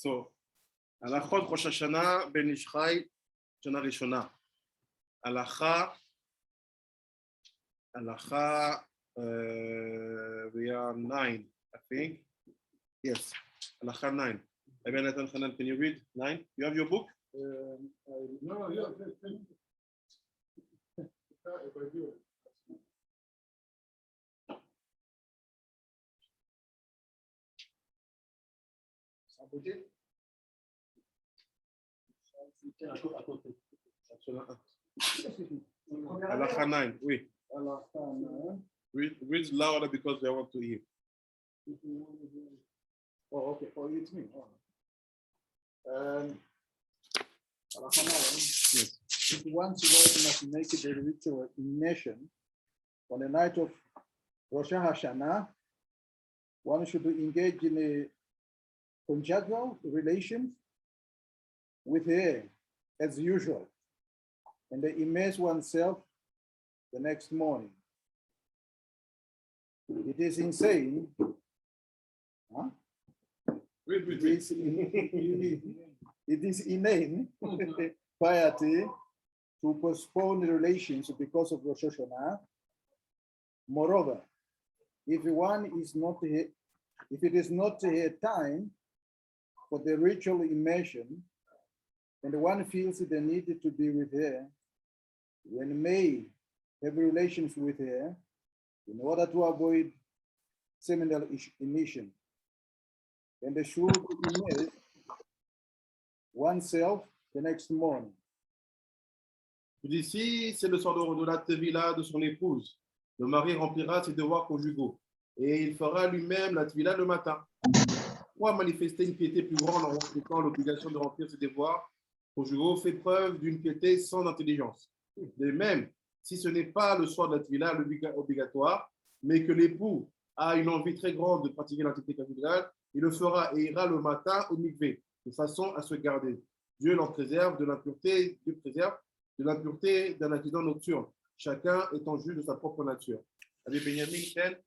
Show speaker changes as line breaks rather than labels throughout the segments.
So, Halachot Rosh Hashanah Ben Ish Chai Shana Rishona. Halacha, we are 9, I think. Yes, Halacha 9. Rabbi Nathan Hanan, can you read 9? You have your book?
No, yeah.
Halacha 9, oui. Read louder because they want to hear.
Oh, okay. For you, it's me.
Yes.
If once one must make it a ritual nation on the night of Rosh Hashanah, one should engage in a conjugal relation with her as usual, and then immerse oneself the next morning. It is insane. Huh?
Read.
It is inane piety to postpone relations because of Rosh Hashanah. Moreover, if it is not a time for the ritual immersion, and one feels the need to be with her, one may have relations with her in order to avoid seminal emission, and they should immerse oneself the next morning.
D'ici, c'est le soir de la tevila de son épouse. Le mari remplira ses devoirs conjugaux et il fera lui-même la tevila le matin. Pour manifester une piété plus grande en respectant l'obligation de remplir ses devoirs conjugaux fait preuve d'une piété sans intelligence. De même, si ce n'est pas le soir de la tevila obligatoire, mais que l'époux a une envie très grande de pratiquer l'activité conjugale, il le fera et ira le matin au mikvé, de façon à se garder. Dieu l'en préserve de l'impureté, Dieu préserve de l'impureté d'un accident nocturne, chacun étant juge de sa propre nature. Avec Benjamin, tel.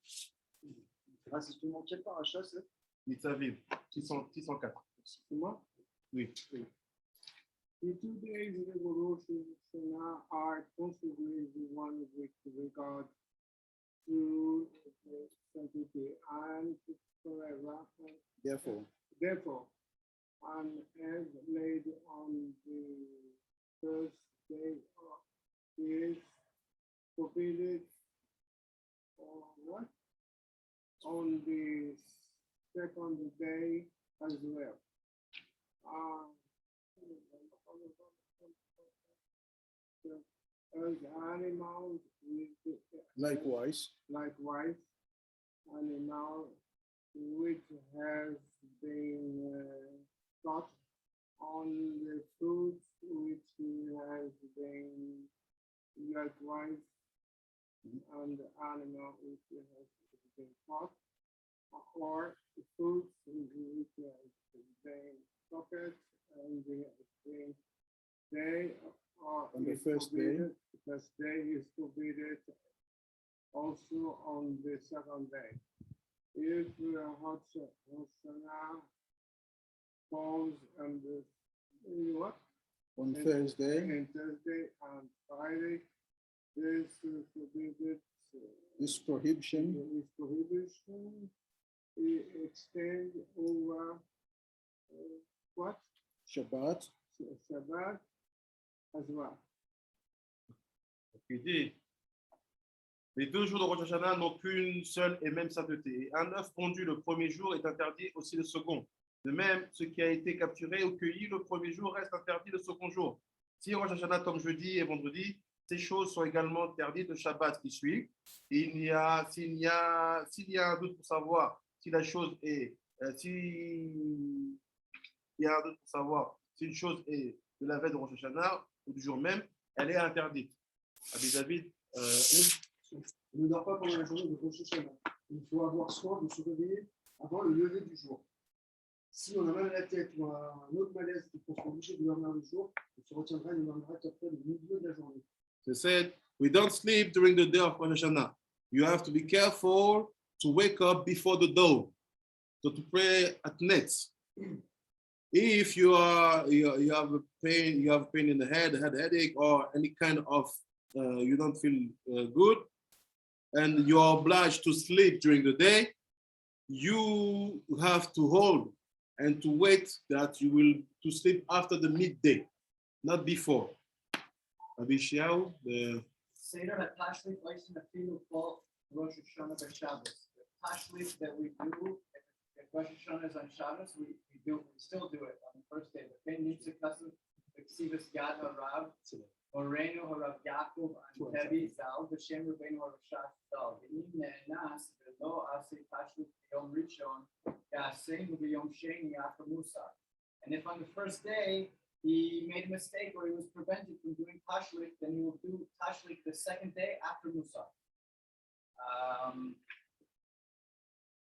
Ah, c'est tout le monde qui est paracha, c'est
Nitzaviv, 604.
c'est moi?
Oui.
The 2 days of the Rosh Hashanah are constantly the one with regard to the sanctity and forever.
Therefore,
and as laid on the first day is forbidden or what? On the second day as well. As animals
likewise,
animal which has been caught on the fruits which has been likewise, and the animal which has been caught, or the fruits which has been cooked, and they are
on the first day.
The first day is forbidden also on the second day. If Hashanah falls on the what?
On Thursday
and Friday, this is forbidden.
this prohibition
This prohibition extend over what?
Shabbat
Shabbat as well.
Il dit, les 2 jours de Rosh Hashanah n'ont qu'une seule et même sainteté. Et un œuf pondu le premier jour est interdit aussi le second. De même, ce qui a été capturé ou cueilli le premier jour reste interdit le second jour. Si Rosh Hashanah tombe jeudi et vendredi, ces choses sont également interdites le Shabbat qui suit. Et s'il y a un doute pour savoir si la chose est, s'il y a un doute pour savoir si une chose est de la veille de Rosh Hashanah ou du jour même, elle est interdite. Rabbi David,
On ne dort pas pendant la journée de Rosh Hashanah. Il faut avoir soin de se réveiller avant le lever du jour. Si on a mal à la tête ou un autre malaise qui peut se obligé de dormir le jour, on se retiendra et ne dormira qu'après le milieu de la journée.
they said, we don't sleep during the day of Rosh Hashanah. You have to be careful to wake up before the dawn, so to pray at night. If you have a pain, you have pain in the head, headache, or any kind of you don't feel good, and you are obliged to sleep during the day, you have to hold and to wait that you will to sleep after the midday, not before. Abishaw, the
Seder HaTashlit Oisin Afilu Kol Rosh Hashanah v'Shabbos. The Tashlit that we do, if Rosh Hashanah is on Shabbos, we still do it on the first day. But then Nitzah Kassim, Ksivas Yad HaRav, Moreno HaRav Yaakov Antevi Zal, V'Shem Rabbeinu HaRashach Zal. V'nim Ne'enas, V'lo Aseh Tashlit B'Yom Rishon, Ya'aseinu B'Yom Sheni After Musar. And if on the first day, he made a mistake or he was prevented from doing Tashlit, then he will do Tashlit the second day after Musar.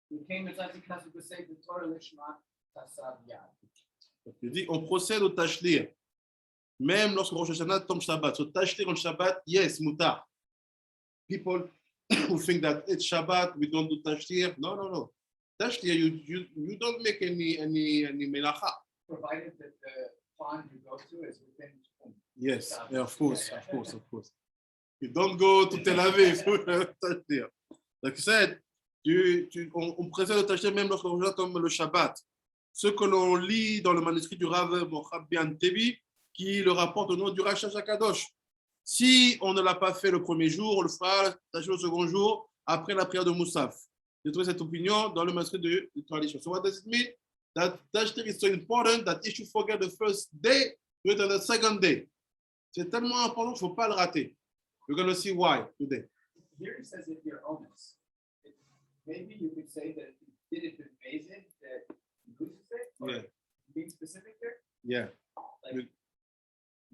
We came to Tzadik to say the Torah Lishma Tasav Yad.
il dit, on procède au tashlir, même lorsque Rosh Hashanah tombe Shabbat. So tashlir on Shabbat, yes, mutar. People who think that it's Shabbat, we don't do tashlir. No. Tashlir, you don't make any melacha.
Provided that the pond you go to is within.
Yes, yeah, of course. You don't go to Tel Aviv for tashlir. Like I said, on précède le tashlir même lorsque Rosh Hashanah tombe le Shabbat. Ce que l'on lit dans le manuscrit du Rav Mochabi Antevi, qui le rapporte au nom du Rav Shach Kadosh. Si on ne l'a pas fait le premier jour, on le fera le second jour, après la prière de Moussaf. J'ai trouvé cette opinion dans le manuscrit de tradition. So what does it mean? That tashlir is so important that if you forget the first day, do it on the second day. C'est tellement important qu'il ne faut pas le rater. We're going to see why today.
Here it says if you're honest. Maybe you could say that if you did it with Bezin, that you loses it? Or
Yeah.
being specific here?
Yeah,
Like,
we're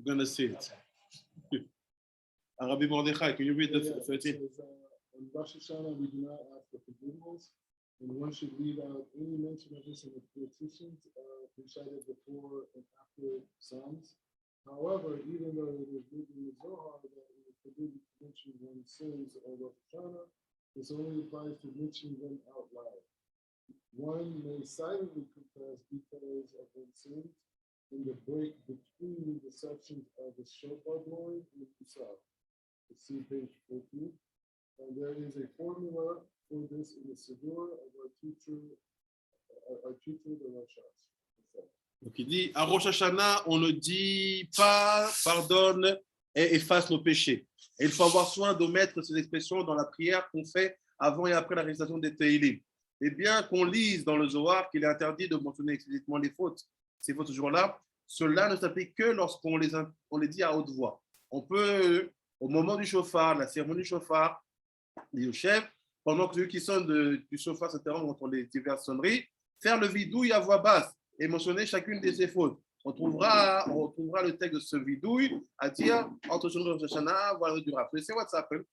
going to see it.
okay.
Rabbi Mordechai, can you read the
Yeah,
13?
it says, in Rosh Hashanah, we do not ask for forgiveness, and one should leave out any mention of this in the petitions recited before and after Psalms. However, even though it is written in the Zohar that it is forbidden to mention one's sins or Rosh Hashanah, this only applies to mentioning them out loud. One may silently confess because of one's sins in the break between the sections of the shofar blowing and the Musaf. See page 14. And there is a formula for this in the Siddur of our teacher, the Rashas.
Donc il dit, à Rosh Hashanah, on ne dit pas pardonne et efface nos péchés. Et il faut avoir soin d'omettre ces expressions dans la prière qu'on fait avant et après la récitation des Tehillim. Et bien qu'on lise dans le Zohar qu'il est interdit de mentionner explicitement les fautes, ces fautes ce jour-là, cela ne s'applique que lorsqu'on les dit à haute voix. On peut, au moment du shofar, la cérémonie du shofar, dit au chef, pendant que celui qui sonne du shofar s'interrompt entre les diverses sonneries, faire le vidouille à voix basse et mentionner chacune de ses fautes. On retrouvera le texte de ce vidouille à dire entre Rosh Hashanah, voilà du Rav. So you see what's happened?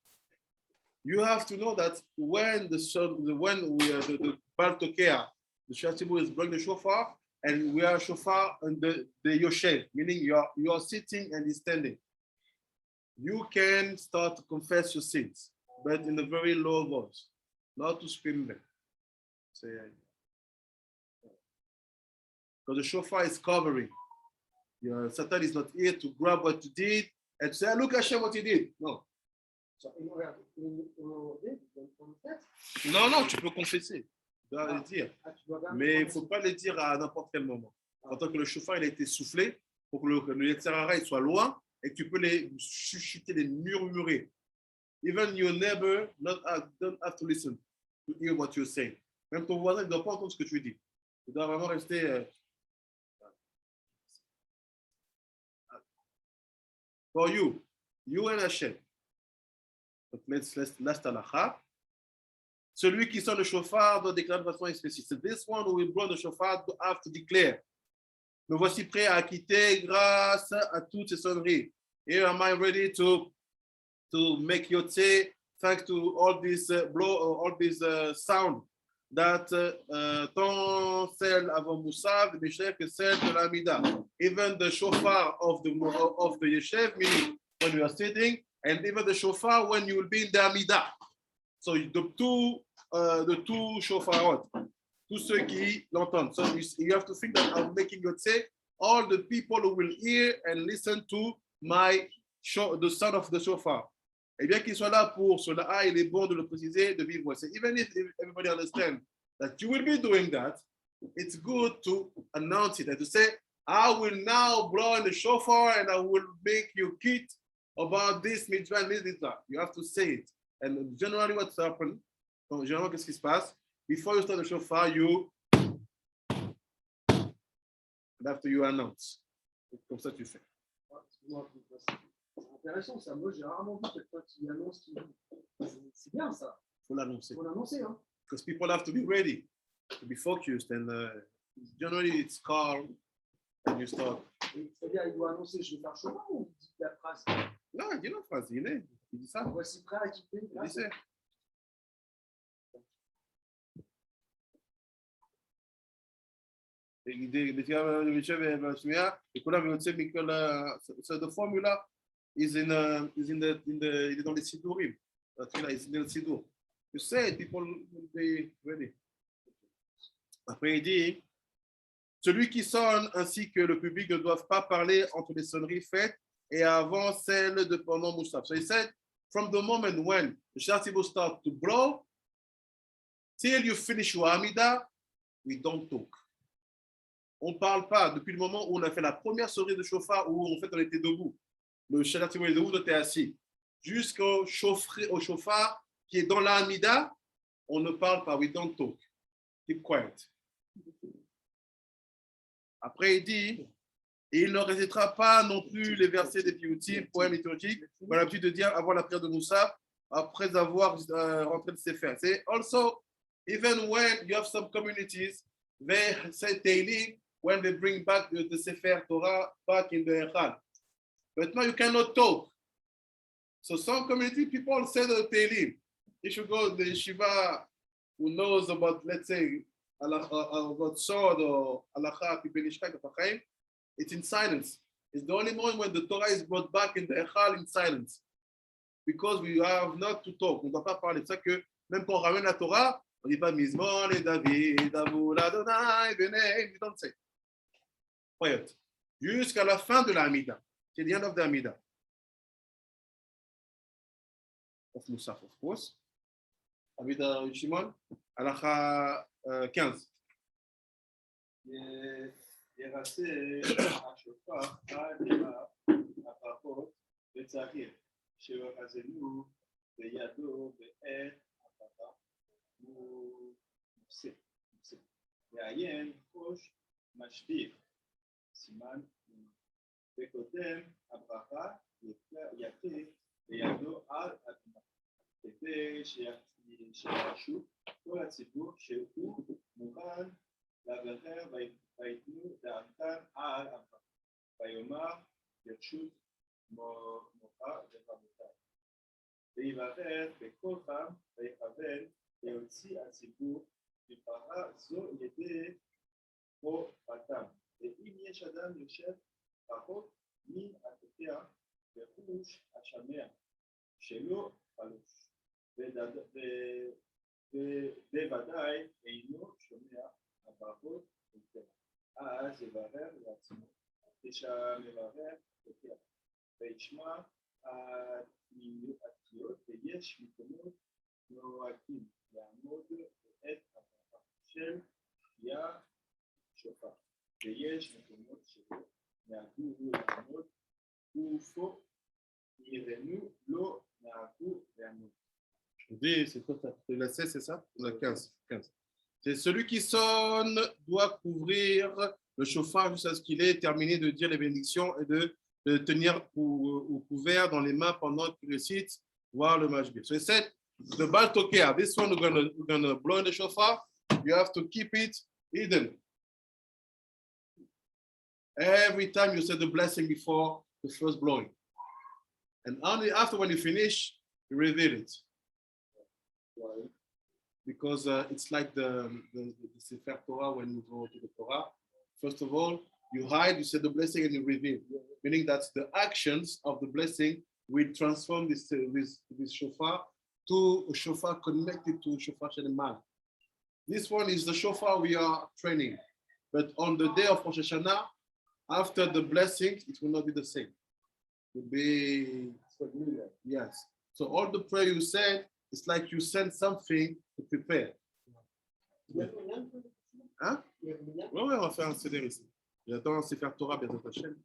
You have to know that when the Baal Tokea, the Shatibu is blowing the shofar, and we are shofar and the Yoshev, meaning you are sitting and he's standing. You can start to confess your sins, but in a very low voice, not to scream them. Say, because the shofar is covering. Satan is not here to grab what you did and say, look Hashem what you did. No. Non, tu peux confesser. Tu dois le dire. Mais il ne faut pas le dire à n'importe quel moment. En tant que le shofar il a été soufflé, pour que le Yetzer Hara soit loin, et que tu peux les chuchoter, les murmurer. Even your neighbor don't have to listen to hear what you're saying. Même ton voisin ne doit pas entendre ce que tu dis. Tu dois vraiment rester... For you and Hashem. Donc, last halakha. Celui qui sonne le shofar doit déclarer de façon explicite. So this one who will blow the shofar have to declare. Me voici prêt à acquitter grâce à toutes ces sonneries. Here am I ready to make yotze, thanks to all this sound that tant celle avant Moussaf, the Yeshev, que celle de l'Amida. Even the shofar of the Yeshev, meaning when you are sitting, and even the shofar when you will be in the Amida. So the two shofarot, tous ceux qui l'entendent. So you have to think that I'm making Yotze, all the people who will hear and listen to the sound of the shofar. Et bien qu'ils soient là pour cela, il est bon de le préciser de vive voix. Even if everybody understands that you will be doing that, it's good to announce it and to say, I will now blow in the shofar and I will make you kit about this mitzvah and this mitzvah. You have to say it. And generally what's happened, généralement qu'est-ce qui se passe? Before you start the shofar, and after you announce. Comme ça tu fais.
C'est intéressant ça. Moi, j'ai rarement vu quelqu'un qui annonce qu'il c'est bien ça.
Il faut l'annoncer.
Il faut l'annoncer. Hein.
Because people have to be ready, to be focused, and generally it's calm, and you start.
C'est-à-dire, il doit annoncer, je vais faire chemin ou il dit la phrase.
Non, il dit la phrase, il dit ça.
Voici prêt à quitter.
Il dit ça. So the formula is il est dans les sidurim. Is in the sidur. You say it, people will be ready. Après il dit, celui qui sonne ainsi que le public ne doivent pas parler entre les sonneries faites et avant celles de pendant Moussaf. So he said, from the moment when the Shatibou start to blow till you finish your Amida, we don't talk. On ne parle pas depuis le moment où on a fait la première sonnerie de chauffard, où en fait on était debout. Le Shatibou est debout, on était assis. Jusqu'au chauffard qui est dans la Amida, on ne parle pas, we don't talk. Keep quiet. Après, il dit, et il ne récitera pas non plus les versets des Piyutim, poèmes liturgiques, qu'on a l'habitude de dire avant la prière de Moussa, après avoir rentré de Sefer. C'est also, even when you have some communities, they say Tehillim when they bring back the Sefer Torah back in the Echad. But now you cannot talk. So some community people say the Tehillim. You should go to the yeshiva who knows about, let's say, about sword or halacha, it's in silence. It's the only moment when the Torah is brought back in the Echal in silence. Because we have not to talk. On ne doit pas parler. C'est ça que même quand on ramène la Torah, on ne dit pas Mizmor et David, Avoul Adonai, Benei, we don't say. Quiet. Jusqu'à la fin de la Amida. C'est the end of the Amida. Of Musaf, of course. Amida Shimon, halacha 15.
ירצה השופר עד הפחות וצעיר, שיחזנו בידו בעת הפתה ומוסה. ועיין ראש משביר, סימן וקודם הברכה יכה בידו על אדמה, כדי שירשו כל הציבור שהוא מוכן לבחר ויתנו דעתם על אברהם, ויאמר ברשות מוחה וחמותה. ויברך בכל פעם ויכוון להוציא הציבור בפרה זו ידי חובתם. ואם יש אדם יושב פחות מן התוקע בחוש השמע שלא חלוש, ובוודאי אינו שומע הברכות יותר. אז יברר לעצמו, כשמברר תוקע, וישמע התקיעות, ויש מקומות נוהגים לעמוד בעת הברכה של תקיע שופר, ויש מקומות שלא נהגו לעמוד, ופה ירנו לא נהגו לעמוד.
C'est quoi ça? La 16, c'est ça? La 15. C'est celui qui sonne doit couvrir le chauffard jusqu'à ce qu'il ait terminé de dire les bénédictions et de tenir au couvert dans les mains pendant qu'il récite, voir le mashbir. So he said, the bal tokea, this one we're gonna blow in the shofar, you have to keep it hidden. Every time you say the blessing before the first blowing. And only after when you finish, you reveal it. Because it's like the Sefer Torah when you go to the Torah. First of all, you hide, you say the blessing, and you reveal. Meaning that the actions of the blessing will transform this shofar to a shofar connected to a shofar shel mal. This one is the shofar we are training. But on the day of Rosh Hashanah, after the blessing, it will not be the same. It will be, yes. So all the prayer you said, it's like you send something to prepare. Hein? Oui, on va faire un CD ici. J'attends un Sefer Torah, bien Hashem.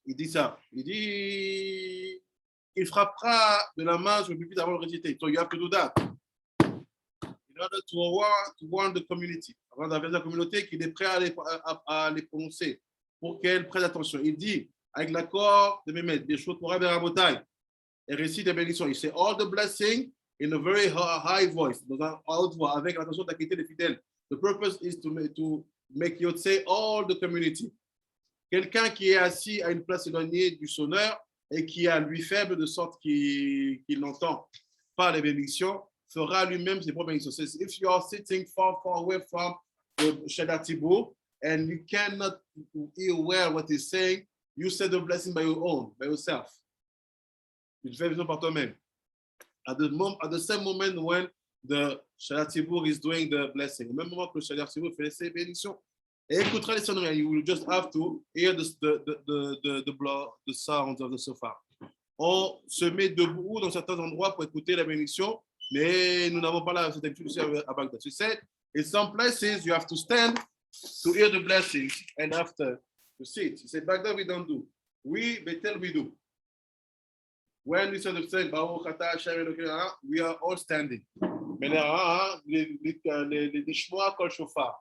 Il dit ça. Il dit, il frappera de la main sur le pupitre avant de réciter. So you have to do that. In order to warn the community. Avant d'avertir la communauté qu'il est prêt à les prononcer pour qu'elle prête attention. Il dit, avec l'accord de Mehmet, des choses pour Rabbi Rabotai, et récite des bénédictions. Il sait all the blessing in a very high voice, dans un haute voix, avec l'attention de la qualité des fidèles. The purpose is to make you say all the community. Quelqu'un qui est assis à une place éloignée du sonneur et qui est à lui faible de sorte qu'il n'entend pas les bénédictions, fera lui-même ses propres bénédictions. So if you are sitting far away from the Shedar Tzibur and you cannot hear well what he's saying, you say the blessing by your own, by yourself. Tu le fais besoin par toi-même. At the same moment when the Shedar Tzibur is doing the blessing, au même moment que le Shedar Tzibur fait ses bénédictions, et écoutera les sonneries. You will just have to hear the sounds of the shofar. On se met debout dans certains endroits pour écouter la bénédiction, mais nous n'avons pas cette habitude ici à Bagdad. She said, in some places you have to stand to hear the blessings and after to sit. She said, Bagdad we don't do. We, Bethel we do. When we say the same, we are all standing. Mais les shmoa kol shofar.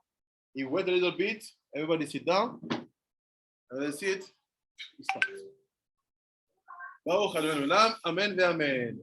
You wait a little bit, everybody sit down, and that's it. Baruch Adonai Olam, Amen ve'amen.